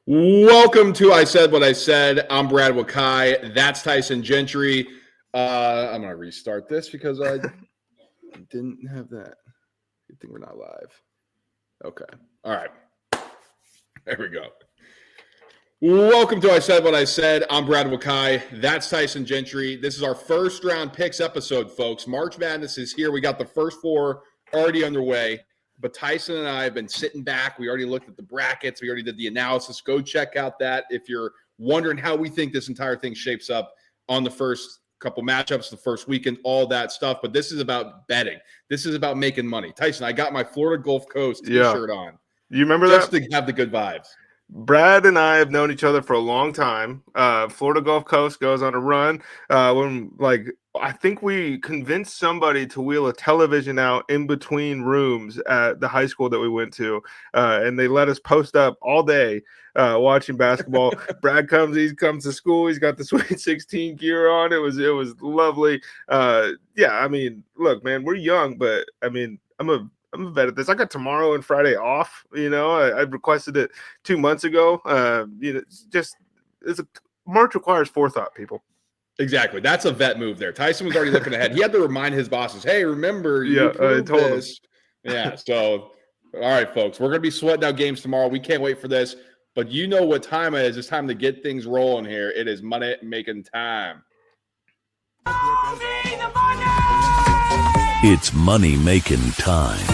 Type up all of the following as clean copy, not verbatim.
Welcome to I Said What I Said. I'm Brad Wakai. That's Tyson Gentri. I'm going to restart this because I didn't have that. Good thing we're not live. Okay. All right. There we go. Welcome to I Said What I Said. I'm Brad Wakai. That's Tyson Gentri. This is our first round picks episode, folks. March Madness is here. We got the first four already underway. But Tyson and I have been sitting back. We already looked at the brackets. We already did the analysis. Go check out that if you're wondering how we think this entire thing shapes up on the first couple matchups, the first weekend, all that stuff. But this is about betting. This is about making money. Tyson, I got my Florida Gulf Coast t-shirt on. You remember just that? Just to have the good vibes. Brad and I have known each other for a long time. Florida Gulf Coast goes on a run. I think we convinced somebody to wheel a television out in between rooms at the high school that we went to, and they let us post up all day watching basketball. Brad comes to school. He's got the Sweet 16 gear on. It was lovely. I mean, look, man, we're young, but I mean, I'm a vet at this. I got tomorrow and Friday off. You know, I requested it 2 months ago. March requires forethought, people. Exactly. That's a vet move there. Tyson was already looking ahead. He had to remind his bosses, hey, remember, you told this. Yeah. So, all right, folks, we're going to be sweating out games tomorrow. We can't wait for this. But you know what time it is. It's time to get things rolling here. It is money-making time. It's money-making time.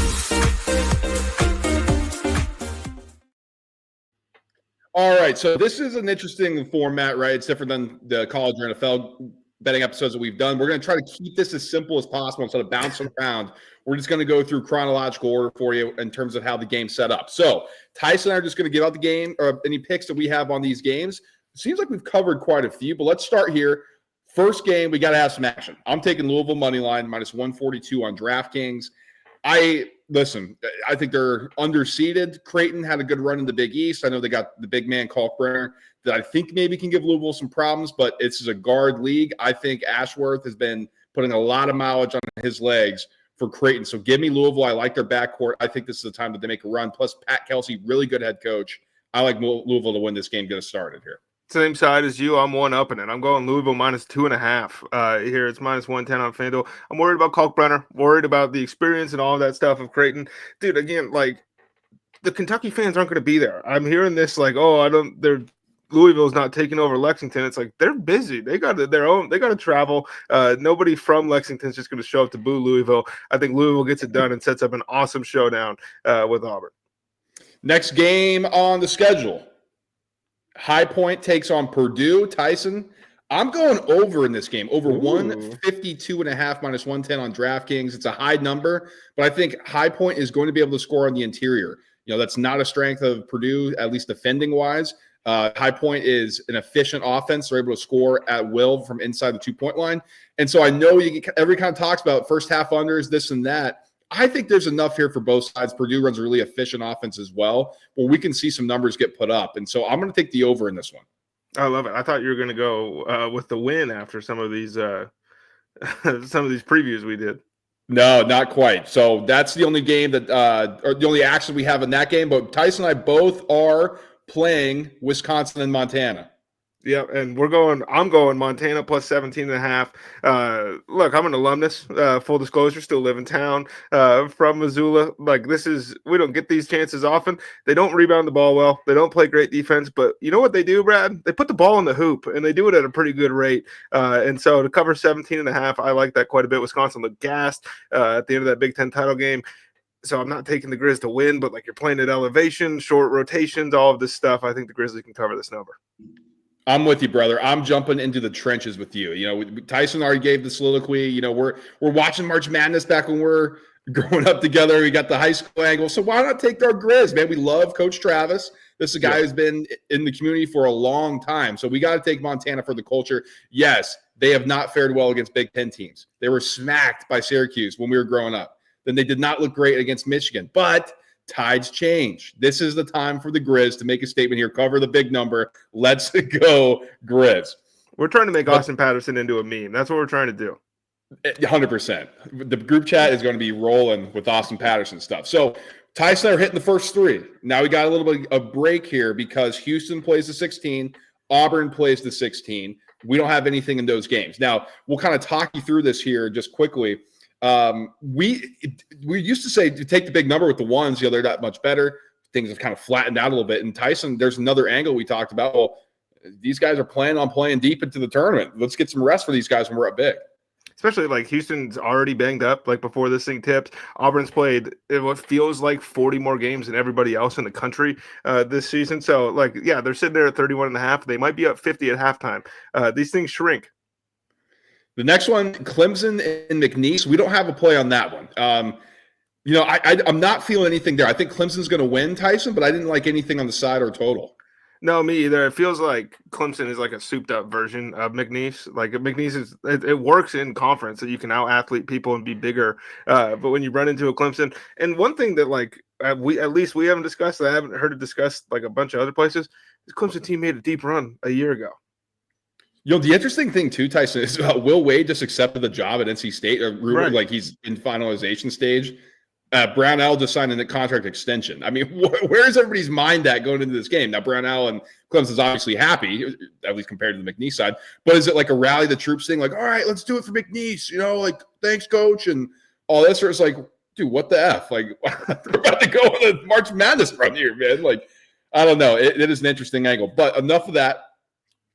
All right, so this is an interesting format, right? It's different than the college or NFL betting episodes that we've done. We're going to try to keep this as simple as possible instead of bouncing around. We're just going to go through chronological order for you in terms of how the game's set up. So Tyson and I are just going to give out the game or any picks that we have on these games. It seems like we've covered quite a few, but let's start here. First game, we got to have some action. I'm taking Louisville money line minus 142 on DraftKings. Listen, I think they're underseeded. Creighton had a good run in the Big East. I know they got the big man, Kalkbrenner, that I think maybe can give Louisville some problems, but this is a guard league. I think Ashworth has been putting a lot of mileage on his legs for Creighton. So give me Louisville. I like their backcourt. I think this is the time that they make a run. Plus, Pat Kelsey, really good head coach. I like Louisville to win this game, get us started here. Same side as you. I'm one up in it. I'm going Louisville minus 2.5 here. It's minus 110 on FanDuel. I'm worried about Kalkbrenner, worried about the experience and all of that stuff of Creighton. Dude, again, like the Kentucky fans aren't going to be there. I'm hearing this like, Louisville's not taking over Lexington. It's like they're busy. They got their own. They got to travel. Nobody from Lexington's just going to show up to boo Louisville. I think Louisville gets it done and sets up an awesome showdown with Auburn. Next game on the schedule. High Point takes on Purdue. Tyson, I'm going over in this game. Over 152.5 minus 110 on DraftKings. It's a high number, but I think High Point is going to be able to score on the interior. You know, that's not a strength of Purdue, at least defending-wise. High Point is an efficient offense. They're able to score at will from inside the two-point line. And so I know every kind of talks about first half unders, this and that. I think there's enough here for both sides. Purdue runs a really efficient offense as well, but we can see some numbers get put up. And so I'm going to take the over in this one. I love it. I thought you were going to go with the win after some of these previews we did. No, not quite. So that's the only game that or the only action we have in that game. But Tyson and I both are playing Wisconsin and Montana. Yeah, and I'm going Montana plus 17.5. Look, I'm an alumnus. Full disclosure, still live in town from Missoula. Like we don't get these chances often. They don't rebound the ball well. They don't play great defense, but you know what they do, Brad? They put the ball in the hoop, and they do it at a pretty good rate. And so to cover 17.5, I like that quite a bit. Wisconsin looked gassed at the end of that Big Ten title game. So I'm not taking the Grizz to win, but like you're playing at elevation, short rotations, all of this stuff. I think the Grizzlies can cover this number. I'm with you, brother. I'm jumping into the trenches with you. You know, Tyson already gave the soliloquy. You know, we're watching March Madness back when we're growing up together. We got the high school angle. So why not take our Grizz, man? We love Coach Travis. This is a guy who's been in the community for a long time. So we got to take Montana for the culture. Yes, they have not fared well against Big Ten teams. They were smacked by Syracuse when we were growing up. Then they did not look great against Michigan. But tides change. This is the time for the Grizz to make a statement here. Cover the big number. Let's go, Grizz. We're trying to make Austin Patterson into a meme. That's what we're trying to do. 100%. The group chat is going to be rolling with Austin Patterson stuff. So Tyson are hitting the first three. Now we got a little bit of break here because Houston plays the 16, Auburn plays the 16. We don't have anything in those games. Now we'll kind of talk you through this here just quickly. We used to say to take the big number with the ones. They're not much better. Things have kind of flattened out a little bit. And Tyson, there's another angle we talked about. Well, these guys are planning on playing deep into the tournament. Let's get some rest for these guys when we're up big. Especially like Houston's already banged up like before this thing tips. Auburn's played what feels like 40 more games than everybody else in the country this season. So like, yeah, they're sitting there at 31.5. They might be up 50 at halftime. These things shrink. The next one, Clemson and McNeese. We don't have a play on that one. I'm not feeling anything there. I think Clemson's going to win, Tyson, but I didn't like anything on the side or total. No, me either. It feels like Clemson is like a souped-up version of McNeese. Like McNeese it works in conference, so you can out-athlete people and be bigger. But when you run into a Clemson, and one thing that like we haven't discussed, I haven't heard it discussed like a bunch of other places, this Clemson team made a deep run a year ago. The interesting thing too, Tyson, is Will Wade just accepted the job at NC State, or rumored like he's in finalization stage. Brownell just signed a contract extension. I mean, where's everybody's mind at going into this game? Now, Brownell and Clemson's obviously happy, at least compared to the McNeese side. But is it like a rally the troops thing? Like, all right, let's do it for McNeese. Like, thanks, coach, and all this. Or it's like, dude, what the F? Like, we're about to go on a March Madness run here, man. Like, I don't know. It is an interesting angle. But enough of that.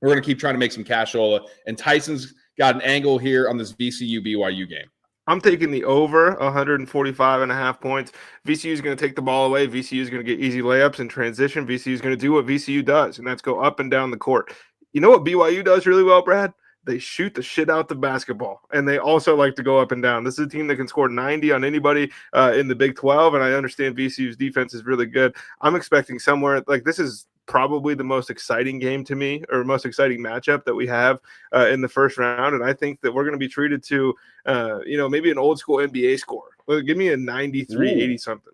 We're going to keep trying to make some cashola. And Tyson's got an angle here on this VCU-BYU game. I'm taking the over 145.5 points. VCU is going to take the ball away. VCU is going to get easy layups in transition. VCU is going to do what VCU does, and that's go up and down the court. You know what BYU does really well, Brad? They shoot the shit out the basketball, and they also like to go up and down. This is a team that can score 90 on anybody in the Big 12, and I understand VCU's defense is really good. I'm expecting somewhere – like this is probably the most exciting game to me, or most exciting matchup that we have in the first round, and I think that we're going to be treated to maybe an old school NBA score. Give me a 93-80 something.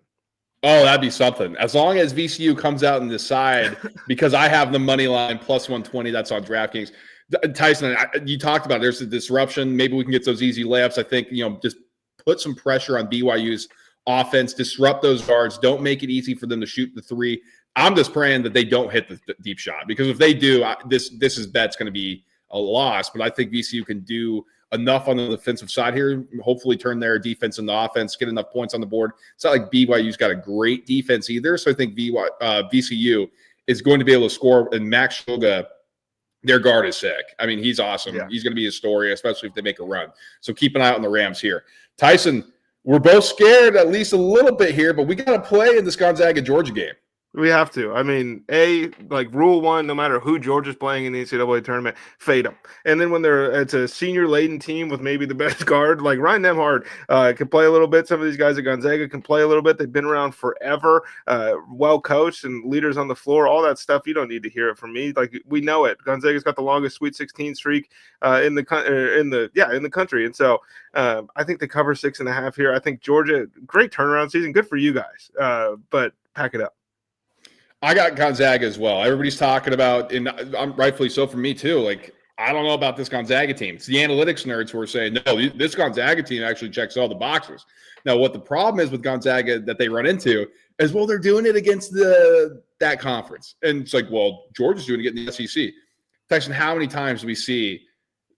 Oh, that'd be something. As long as VCU comes out and decide, because I have the money line plus 120, that's on DraftKings. Tyson, you talked about it. There's a disruption. Maybe we can get those easy layups. I think, just put some pressure on BYU's offense, disrupt those guards. Don't make it easy for them to shoot the three. I'm just praying that they don't hit the deep shot, because if they do, this bet's going to be a loss. But I think VCU can do enough on the defensive side here, hopefully turn their defense into offense, get enough points on the board. It's not like BYU's got a great defense either. So I think VCU is going to be able to score, and Max Shoga, their guard, is sick. I mean, he's awesome. Yeah. He's going to be a story, especially if they make a run. So keep an eye out on the Rams here. Tyson, we're both scared at least a little bit here, but we got to play in this Gonzaga-Georgia game. We have to. I mean, rule one, no matter who Georgia's playing in the NCAA tournament, fade them. And then when it's a senior-laden team with maybe the best guard, like Ryan Nembhard can play a little bit. Some of these guys at Gonzaga can play a little bit. They've been around forever, well-coached and leaders on the floor, all that stuff. You don't need to hear it from me. Like, we know it. Gonzaga's got the longest Sweet 16 streak in the country. And so I think they cover 6.5 here. I think Georgia, great turnaround season. Good for you guys, but pack it up. I got Gonzaga as well. Everybody's talking about, and I'm rightfully so for me too. Like, I don't know about this Gonzaga team. It's the analytics nerds who are saying, no, this Gonzaga team actually checks all the boxes. Now, what the problem is with Gonzaga that they run into is, well, they're doing it against that conference. And it's like, well, Georgia's doing it in the SEC. Tyson, how many times do we see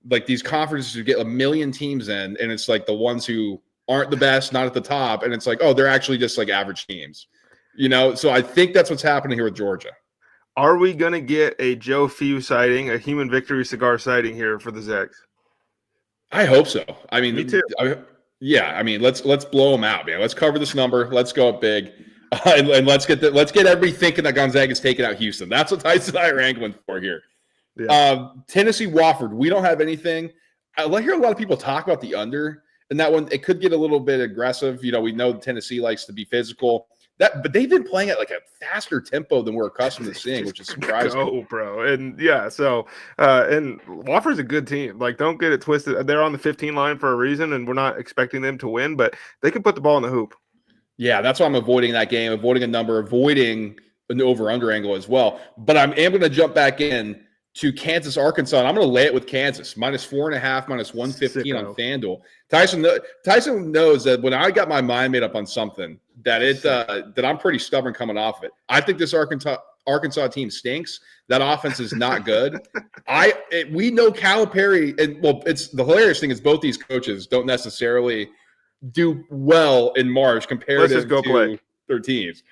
like these conferences who get a million teams in, and it's like the ones who aren't the best, not at the top, and it's like, oh, they're actually just like average teams. So I think that's what's happening here with Georgia. Are we going to get a Joe Few sighting, a Human Victory cigar sighting here for the Zags? I hope so. I mean, me too. I mean, let's blow them out, man. Let's cover this number. Let's go up big, and let's get everybody thinking that Gonzaga's taking out Houston. That's what Tyson and I are angling for here. Yeah. Tennessee Wofford. We don't have anything. I hear a lot of people talk about the under, and that one, it could get a little bit aggressive. We know Tennessee likes to be physical. But they've been playing at like a faster tempo than we're accustomed to seeing, which is surprising. Oh, bro. And yeah, so and Wofford's a good team. Like, don't get it twisted. They're on the 15 line for a reason, and we're not expecting them to win, but they can put the ball in the hoop. Yeah, that's why I'm avoiding that game, avoiding a number, avoiding an over-under angle as well. But I am going to jump back in to Kansas, Arkansas. And I'm going to lay it with Kansas, -4.5, -115 on FanDuel. Tyson knows that when I got my mind made up on something, that I'm pretty stubborn coming off of it. I think this Arkansas team stinks. That offense is not good. We know Calipari, and it's the hilarious thing is both these coaches don't necessarily do well in March compared to their teams.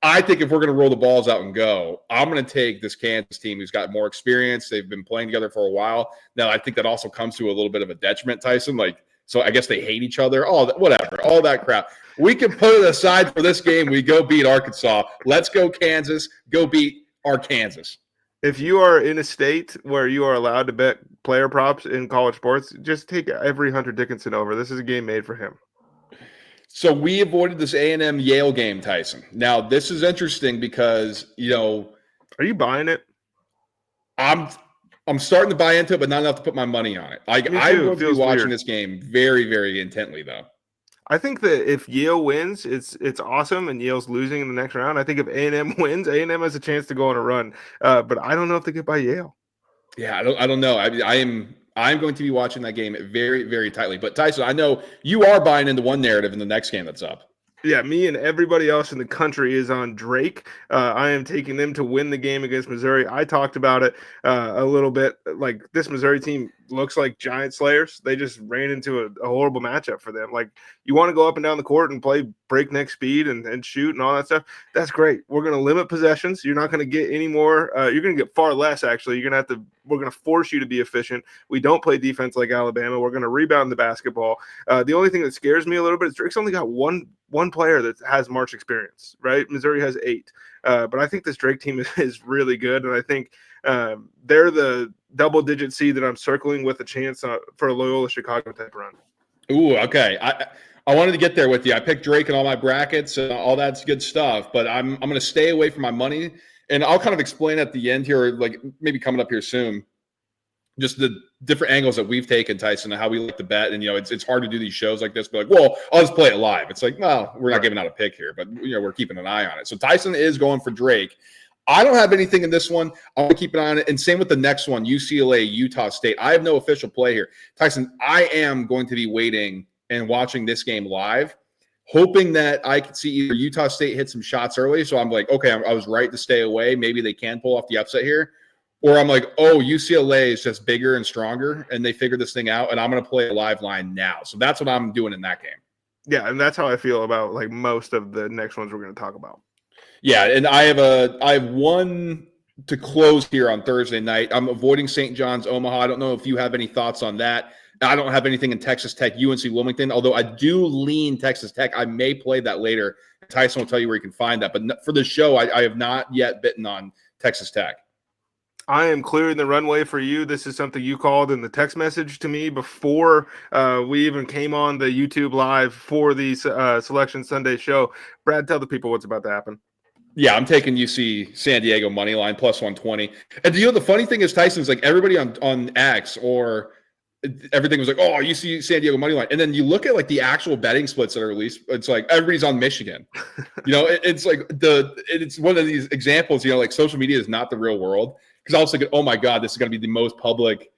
I think if we're going to roll the balls out and go, I'm going to take this Kansas team who's got more experience. They've been playing together for a while. Now, I think that also comes to a little bit of a detriment, Tyson. So I guess they hate each other. All that crap. We can put it aside for this game. We go beat Arkansas. Let's go Kansas. Go beat our Kansas. If you are in a state where you are allowed to bet player props in college sports, just take every Hunter Dickinson over. This is a game made for him. So we avoided this A&M Yale game, Tyson. Now, this is interesting because, are you buying it? I'm starting to buy into it, but not enough to put my money on it. I will be watching this game very, very intently, though. I think that if Yale wins, it's awesome, and Yale's losing in the next round. I think if A&M wins, A&M has a chance to go on a run. But I don't know if they get by Yale. Yeah, I don't know. I'm going to be watching that game very, very tightly. But Tyson, I know you are buying into one narrative in the next game that's up. Yeah, me and everybody else in the country is on Drake. I am taking them to win the game against Missouri. I talked about it a little bit. Like, this Missouri team looks like giant slayers. They just ran into a horrible matchup for them. Like, you want to go up and down the court and play breakneck speed and shoot and all that stuff. That's great. We're going to limit possessions. You're not going to get any more. You're going to get far less, actually. We're going to force you to be efficient. We don't play defense like Alabama. We're going to rebound the basketball. The only thing that scares me a little bit is Drake's only got one player that has March experience, right? Missouri has 8. But I think this Drake team is really good, and I think they're the double-digit seed that I'm circling with a chance for a Loyola Chicago type run. Ooh, okay. I wanted to get there with you. I picked Drake in all my brackets, and all that's good stuff, but I'm going to stay away from my money, and I'll kind of explain at the end here, like maybe coming up here soon, just the different angles that we've taken, Tyson, and how we like to bet. And, it's hard to do these shows like this, but well, I'll just play it live. It's like, no, we're not giving out a pick here, but, we're keeping an eye on it. So Tyson is going for Drake. I don't have anything in this one. I'm going to keep an eye on it. And same with the next one, UCLA, Utah State. I have no official play here. Tyson, I am going to be waiting and watching this game live, hoping that I could see either Utah State hit some shots early. So I'm like, okay, I was right to stay away. Maybe they can pull off the upset here. Or I'm like, oh, UCLA is just bigger and stronger, and they figured this thing out, and I'm going to play a live line now. So that's what I'm doing in that game. Yeah, and that's how I feel about like most of the next ones we're going to talk about. Yeah, and I have one to close here on Thursday night. I'm avoiding St. John's, Omaha. I don't know if you have any thoughts on that. I don't have anything in Texas Tech, UNC Wilmington, although I do lean Texas Tech. I may play that later. Tyson will tell you where you can find that. But for the show, I have not yet bitten on Texas Tech. I am clearing the runway for you. This is something you called in the text message to me before we even came on the YouTube Live for the Selection Sunday show. Brad, tell the people what's about to happen. Yeah, I'm taking UC San Diego money line plus 120. And the funny thing is, Tyson's like everybody on X or everything was like, oh, UC San Diego money line. And then you look at like the actual betting splits that are released. It's like everybody's on Michigan. It's like it's one of these examples. Like social media is not the real world. Because I was thinking, oh my God, this is going to be the most public.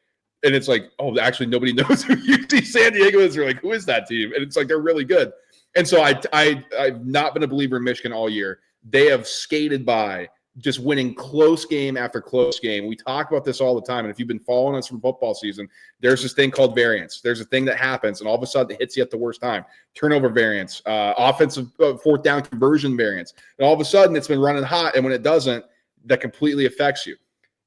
And it's like, oh, actually nobody knows who UC San Diego is. They're like, who is that team? And it's like, they're really good. And so I've not been a believer in Michigan all year. They have skated by, just winning close game after close game. We talk about this all the time. And if you've been following us from football season, there's this thing called variance. There's a thing that happens, and all of a sudden it hits you at the worst time. Turnover variance, offensive fourth down conversion variance. And all of a sudden it's been running hot, and when it doesn't, that completely affects you.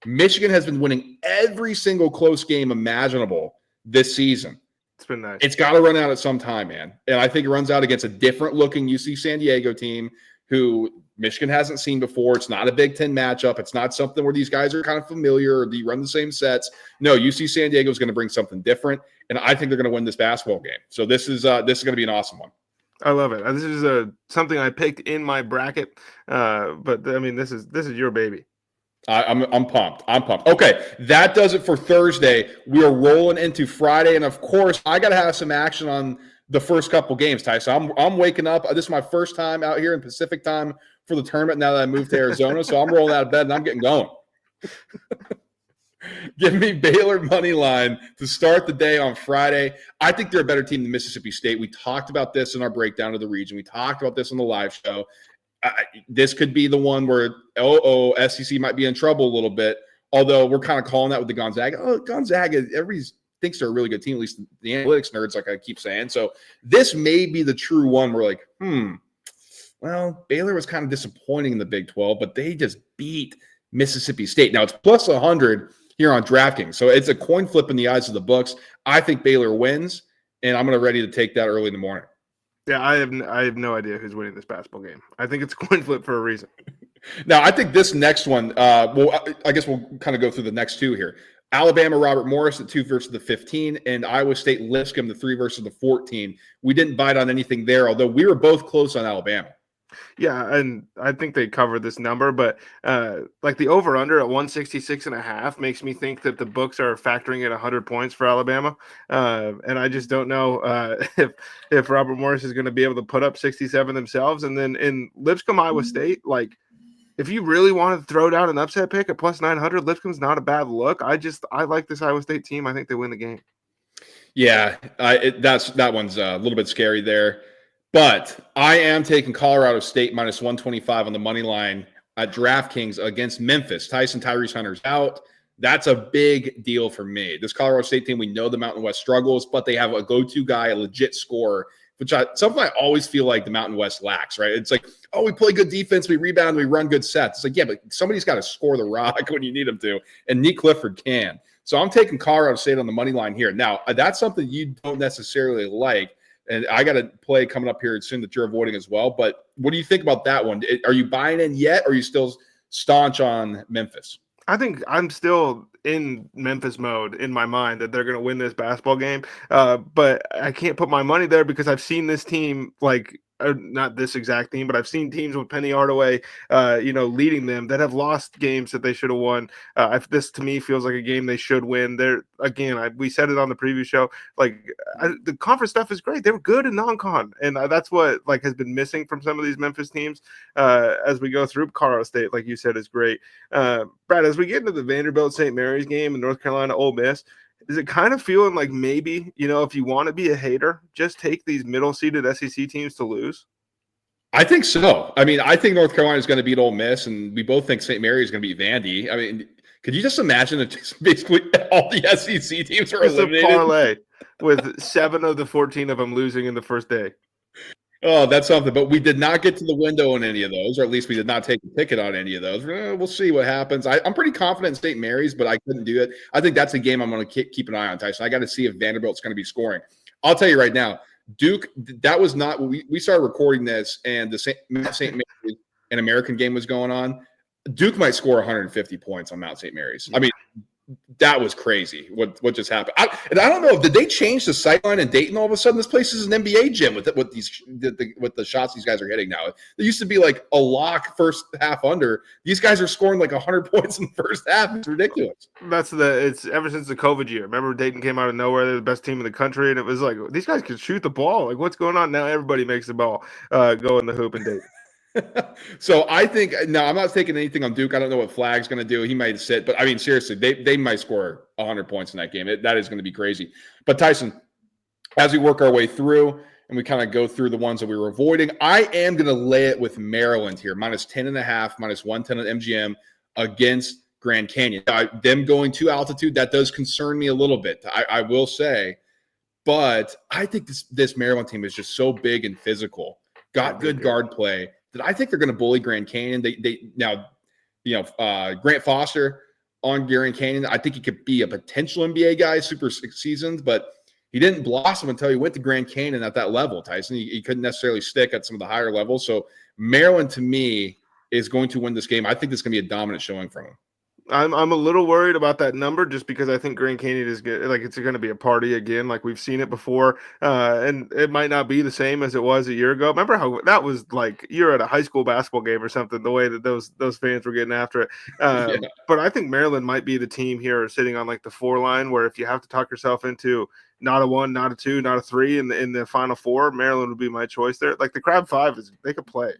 Michigan has been winning every single close game imaginable this season. It's been nice. It's got to run out at some time, man. And I think it runs out against a different-looking UC San Diego team who Michigan hasn't seen before. It's not a Big Ten matchup. It's not something where these guys are kind of familiar or they run the same sets. No, UC San Diego is going to bring something different, and I think they're going to win this basketball game. So this is going to be an awesome one. I love it. This is something I picked in my bracket, but I mean, this is your baby. I'm pumped. I'm pumped. Okay, that does it for Thursday. We are rolling into Friday, and of course, I got to have some action on the first couple games, Ty. So I'm waking up. This is my first time out here in Pacific time for the tournament now that I moved to Arizona. So I'm rolling out of bed and I'm getting going. Give me Baylor money line to start the day on Friday. I think they're a better team than Mississippi State. We talked about this in our breakdown of the region. We talked about this on the live show. This could be the one where, SEC might be in trouble a little bit, although we're kind of calling that with the Gonzaga. Gonzaga, everybody thinks they're a really good team, at least the analytics nerds, like I keep saying. So this may be the true one where like, well, Baylor was kind of disappointing in the Big 12, but they just beat Mississippi State. Now it's plus 100 here on DraftKings. So it's a coin flip in the eyes of the books. I think Baylor wins, and I'm ready to take that early in the morning. Yeah, I have no idea who's winning this basketball game. I think it's a coin flip for a reason. Now, I think this next one, I guess we'll kind of go through the next two here. Alabama, Robert Morris, the 2 versus the 15, and Iowa State, Lipscomb, the 3 versus the 14. We didn't bite on anything there, although we were both close on Alabama. Yeah, and I think they covered this number, but like the over-under at 166.5 makes me think that the books are factoring in 100 points for Alabama, and I just don't know if Robert Morris is going to be able to put up 67 themselves. And then in Lipscomb, Iowa State, like if you really want to throw down an upset pick at plus 900, Lipscomb's not a bad look. I like this Iowa State team. I think they win the game. Yeah, that one's a little bit scary there. But I am taking Colorado State minus 125 on the money line at DraftKings against Memphis. Tyrese Hunter's out. That's a big deal for me. This Colorado State team, we know the Mountain West struggles, but they have a go-to guy, a legit scorer, which something I always feel like the Mountain West lacks, right? It's like, oh, we play good defense, we rebound, we run good sets. It's like, yeah, but somebody's got to score the rock when you need them to, and Nick Clifford can. So I'm taking Colorado State on the money line here. Now, that's something you don't necessarily like. And I got a play coming up here soon that you're avoiding as well. But what do you think about that one? Are you buying in yet, or are you still staunch on Memphis? I think I'm still in Memphis mode in my mind that they're going to win this basketball game. But I can't put my money there because I've seen this team not this exact team, but I've seen teams with Penny Hardaway, leading them that have lost games that they should have won. This to me feels like a game they should win. We said it on the preview show. The conference stuff is great. They were good in non-con, and that's what has been missing from some of these Memphis teams as we go through. Colorado State, like you said, is great. Brad, as we get into the Vanderbilt St. Mary's game and North Carolina Ole Miss, is it kind of feeling like maybe, if you want to be a hater, just take these middle-seeded SEC teams to lose? I think so. I mean, I think North Carolina is going to beat Ole Miss, and we both think St. Mary is going to beat Vandy. I mean, could you just imagine that just basically all the SEC teams are eliminated? It's a parlay with 7 of the 14 of them losing in the first day. Oh, that's something. But we did not get to the window on any of those, or at least we did not take a ticket on any of those. We'll see what happens. I'm pretty confident in St. Mary's, but I couldn't do it. I think that's a game I'm going to keep an eye on, Tyson. I got to see if Vanderbilt's going to be scoring. I'll tell you right now, Duke, that was not – we started recording this, and the St. Mary's and American game was going on. Duke might score 150 points on Mount St. Mary's. I mean, that was crazy what just happened. I don't know, did they change the sightline in Dayton all of a sudden? This place is an NBA gym with the shots these guys are hitting now. It used to be like a lock first half under. These guys are scoring like 100 points in the first half. It's ridiculous. It's ever since the COVID year. Remember Dayton came out of nowhere, they're the best team in the country, and it was like these guys can shoot the ball. Like what's going on now? Everybody makes the ball go in the hoop in Dayton. So I think no, I'm not taking anything on Duke. I don't know what Flag's going to do. He might sit, but I mean, seriously, they might score 100 points in that game. That is going to be crazy. But Tyson, as we work our way through and we kind of go through the ones that we were avoiding, I am going to lay it with Maryland here, minus 10.5, minus 110 at MGM against Grand Canyon. Them going to altitude, that does concern me a little bit. I will say, but I think this Maryland team is just so big and physical, got good guard play, that I think they're going to bully Grand Canyon. Grant Foster on Grand Canyon, I think he could be a potential NBA guy, super seasoned, but he didn't blossom until he went to Grand Canyon at that level, Tyson. He couldn't necessarily stick at some of the higher levels. So Maryland, to me, is going to win this game. I think this is going to be a dominant showing from him. I'm a little worried about that number just because I think Grand Canyon is good. Like it's going to be a party again, like we've seen it before, and it might not be the same as it was a year ago. Remember how that was like you're at a high school basketball game or something? The way that those fans were getting after it. Yeah. But I think Maryland might be the team here sitting on like the 4 line, where if you have to talk yourself into not a 1, not a 2, not a 3 in the final 4, Maryland would be my choice there. Like the Crab 5 they could play.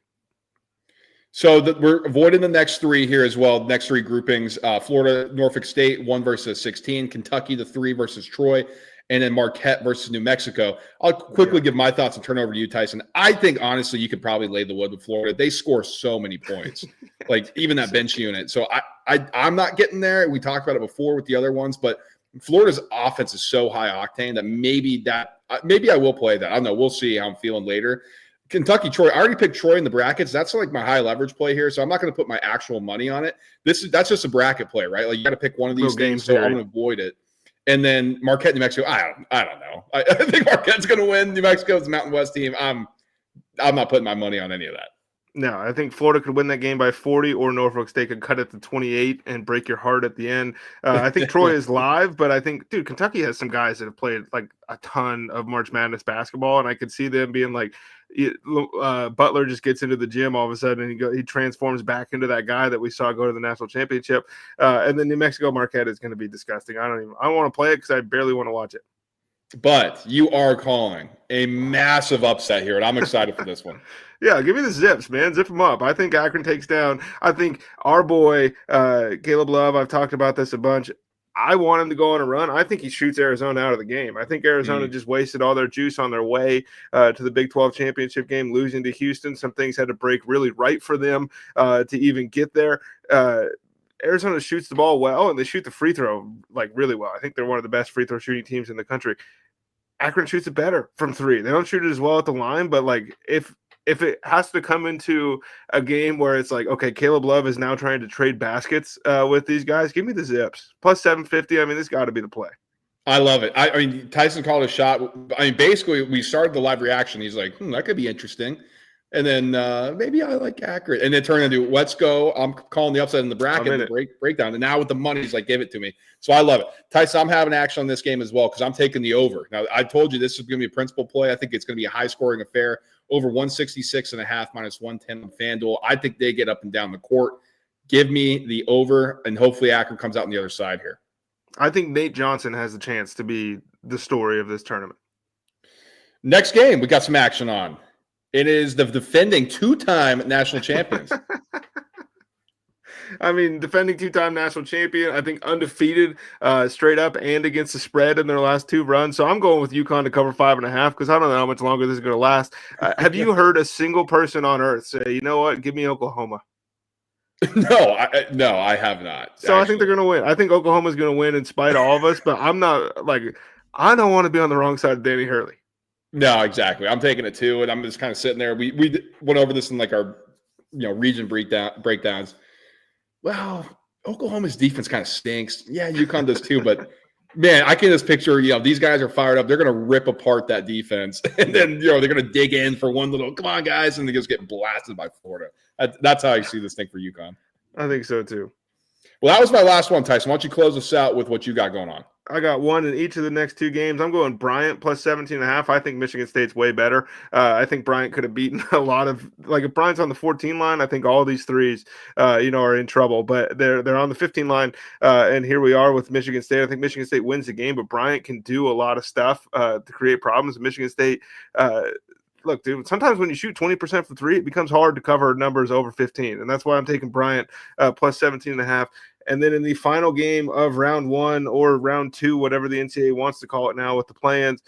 So we're avoiding the next three here as well. Next three groupings: Florida, Norfolk State, 1 versus 16; Kentucky, the 3 versus Troy, and then Marquette versus New Mexico. I'll quickly give my thoughts and turn over to you, Tyson. I think honestly, you could probably lay the wood with Florida. They score so many points, like even that bench unit. So I'm not getting there. We talked about it before with the other ones, but Florida's offense is so high octane that maybe I will play that. I don't know. We'll see how I'm feeling later. Kentucky, Troy. I already picked Troy in the brackets. That's like my high leverage play here, so I'm not going to put my actual money on it. That's just a bracket play, right? Like you got to pick one of these things, so I'm going to avoid it. And then Marquette, New Mexico. I don't know. I think Marquette's going to win. New Mexico's a Mountain West team. I'm not putting my money on any of that. No, I think Florida could win that game by 40, or Norfolk State could cut it to 28 and break your heart at the end. I think Troy is live, but I think, dude, Kentucky has some guys that have played like a ton of March Madness basketball, and I could see them being like, Butler just gets into the gym all of a sudden, and he transforms back into that guy that we saw go to the national championship. And then New Mexico Marquette is going to be disgusting. I don't want to play it because I barely want to watch it. But you are calling a massive upset here, and I'm excited for this one. Yeah, give me the zips, man. Zip them up. I think Akron takes down. I think our boy, Caleb Love, I've talked about this a bunch. I want him to go on a run. I think he shoots Arizona out of the game. I think Arizona just wasted all their juice on their way to the Big 12 championship game, losing to Houston. Some things had to break really right for them to even get there. Arizona shoots the ball well, and they shoot the free throw like really well. I think they're one of the best free throw shooting teams in the country. Akron shoots it better from 3. They don't shoot it as well at the line, but like if it has to come into a game where it's like, okay, Caleb Love is now trying to trade baskets with these guys, give me the zips. Plus 750. I mean, this got to be the play. I love it. I mean, Tyson called a shot. I mean, basically, we started the live reaction. He's like, that could be interesting. And then maybe I like Akron. And it turned into, let's go. I'm calling the upset in the bracket, breakdown. And now with the money, he's like, give it to me. So I love it. Tyson, I'm having action on this game as well because I'm taking the over. Now, I told you this is going to be a principal play. I think it's going to be a high-scoring affair. Over 166.5 minus 110 on FanDuel. I think they get up and down the court. Give me the over, and hopefully Akron comes out on the other side here. I think Nate Johnson has the chance to be the story of this tournament. Next game, we got some action on. It is the defending 2-time national champions. I mean, defending 2-time national champion, I think undefeated straight up and against the spread in their last 2 runs. So I'm going with UConn to cover 5.5 because I don't know how much longer this is going to last. Have you heard a single person on earth say, you know what, give me Oklahoma? No, I have not. So actually. I think they're going to win. I think Oklahoma's going to win in spite of all of us, but I'm not like, I don't want to be on the wrong side of Danny Hurley. No, exactly. I'm taking it too, and I'm just kind of sitting there. We went over this in like our region breakdowns. Well, Oklahoma's defense kind of stinks. Yeah, UConn does too, but man, I can just picture these guys are fired up. They're going to rip apart that defense, and then they're going to dig in for one little come on guys, and they just get blasted by Florida. That's how I see this thing for UConn. I think so too. Well, that was my last one, Tyson. Why don't you close us out with what you got going on? I got one in each of the next 2 games. I'm going Bryant plus 17.5. I think Michigan State's way better. I think Bryant could have beaten a lot of if Bryant's on the 14 line, I think all these threes, are in trouble. But they're on the 15 line, and here we are with Michigan State. I think Michigan State wins the game, but Bryant can do a lot of stuff to create problems. Michigan State. Look, dude, sometimes when you shoot 20% from 3, it becomes hard to cover numbers over 15. And that's why I'm taking Bryant plus 17.5. And then in the final game of round 1 or round 2, whatever the NCAA wants to call it now with the plans,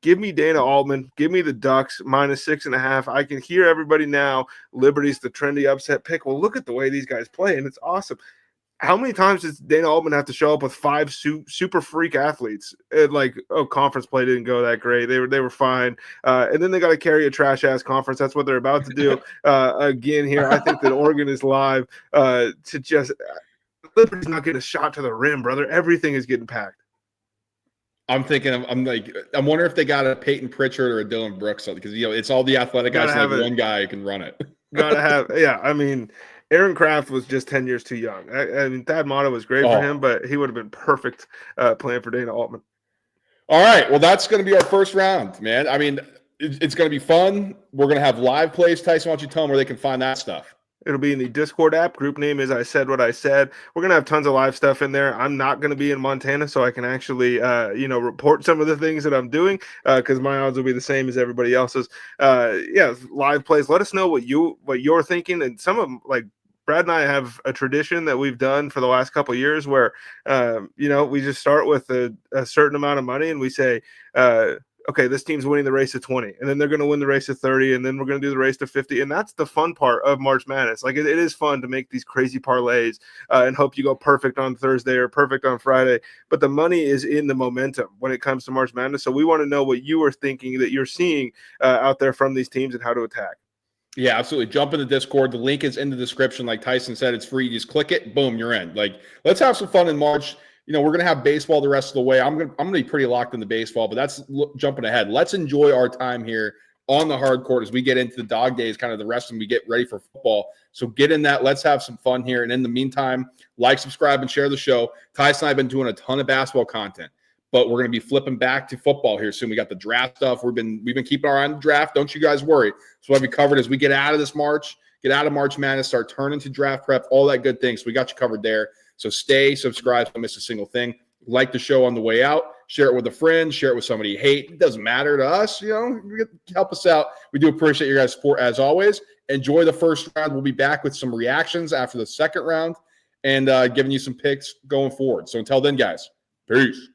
give me Dana Altman. Give me the Ducks minus 6.5. I can hear everybody now. Liberty's the trendy upset pick. Well, look at the way these guys play, and it's awesome. How many times does Dana Altman have to show up with 5 super freak athletes? Conference play didn't go that great. They were fine. And then they got to carry a trash-ass conference. That's what they're about to do again here. I think that Oregon is live to just – Liberty's not getting a shot to the rim, brother. Everything is getting packed. I'm thinking, I'm wondering if they got a Peyton Pritchard or a Dylan Brooks because it's all the athletic guys. One guy who can run it. Gotta have, yeah. I mean, Aaron Kraft was just 10 years too young. I mean, Thad Matta was great for him, but he would have been perfect playing for Dana Altman. All right, well, that's going to be our first round, man. I mean, it's going to be fun. We're going to have live plays. Tyson, why don't you tell them where they can find that stuff? It'll be in the Discord app. Group name is I Said What I Said. We're going to have tons of live stuff in there. I'm not going to be in Montana, so I can actually, report some of the things that I'm doing because my odds will be the same as everybody else's. Live plays. Let us know what you're thinking. And some of them, like Brad and I have a tradition that we've done for the last couple of years where, we just start with a certain amount of money and we say, okay, this team's winning the race to 20, and then they're going to win the race to 30, and then we're going to do the race to 50. And that's the fun part of March Madness. Like it is fun to make these crazy parlays and hope you go perfect on Thursday or perfect on Friday. But the money is in the momentum when it comes to March Madness. So we want to know what you are thinking that you're seeing out there from these teams and how to attack. Yeah, absolutely. Jump in the Discord. The link is in the description. Like Tyson said, it's free. You just click it. Boom, you're in. Like, let's have some fun in March. We're going to have baseball the rest of the way. I'm going to be pretty locked into baseball, but that's jumping ahead. Let's enjoy our time here on the hard court as we get into the dog days, kind of the rest, and we get ready for football. So get in that. Let's have some fun here. And in the meantime, like, subscribe, and share the show. Tyson and I have been doing a ton of basketball content, but we're going to be flipping back to football here soon. We got the draft stuff. We've been keeping our eye on the draft. Don't you guys worry. So we'll have you covered as we get out of this March, get out of March Madness, start turning to draft prep, all that good thing. So we got you covered there. So stay subscribed, don't miss a single thing. Like the show on the way out, share it with a friend, share it with somebody you hate. It doesn't matter to us. Help us out. We do appreciate your guys' support as always. Enjoy the first round. We'll be back with some reactions after the second round and giving you some picks going forward. So until then, guys, peace.